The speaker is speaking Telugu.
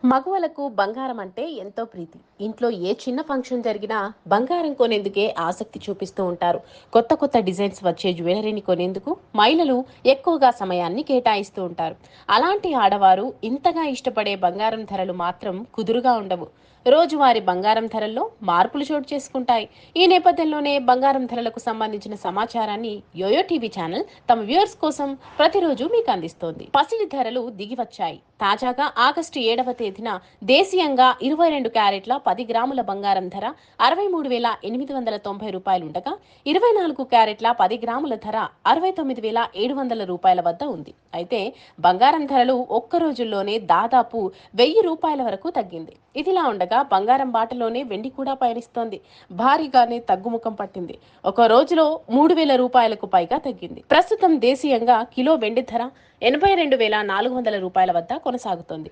మగవలకు బంగారం అంటే ఎంతో ప్రీతి. ఇంట్లో ఏ చిన్న ఫంక్షన్ జరిగినా బంగారం కొనేందుకే ఆసక్తి చూపిస్తూ ఉంటారు. కొత్త కొత్త డిజైన్స్ వచ్చే జ్యువెలరీని కొనేందుకు మహిళలు ఎక్కువగా సమయాన్ని కేటాయిస్తూ ఉంటారు. అలాంటి ఆడవారు ఇంతగా ఇష్టపడే బంగారం ధరలు మాత్రం కుదురుగా ఉండవు. రోజువారీ బంగారం ధరల్లో మార్పులు చోటు చేసుకుంటాయి. ఈ నేపథ్యంలోనే బంగారం ధరలకు సంబంధించిన సమాచారాన్ని యోయో టీవీ ఛానల్ తమ వ్యూవర్స్ కోసం ప్రతిరోజు మీకు అందిస్తోంది. పసిడి ధరలు దిగి వచ్చాయి. తాజాగా ఆగస్టు 7వ తేదీన దేశీయంగా 22 క్యారెట్ల 10 గ్రాముల బంగారం ధర 63,890 రూపాయలుండగా, 24 క్యారెట్ల 10 గ్రాముల ధర 69,700 రూపాయల వద్ద ఉంది. అయితే బంగారం ధరలు ఒక్క రోజుల్లోనే దాదాపు 1000 రూపాయల వరకు తగ్గింది. ఇదిలా ఉండగా బంగారం బాటలోనే వెండి కూడా పయనిస్తోంది. భారీగానే తగ్గుముఖం పట్టింది. ఒక రోజులో 3,000 రూపాయలకు పైగా తగ్గింది. ప్రస్తుతం దేశీయంగా కిలో వెండి ధర 82,400 రూపాయల వద్ద కొనసాగుతోంది.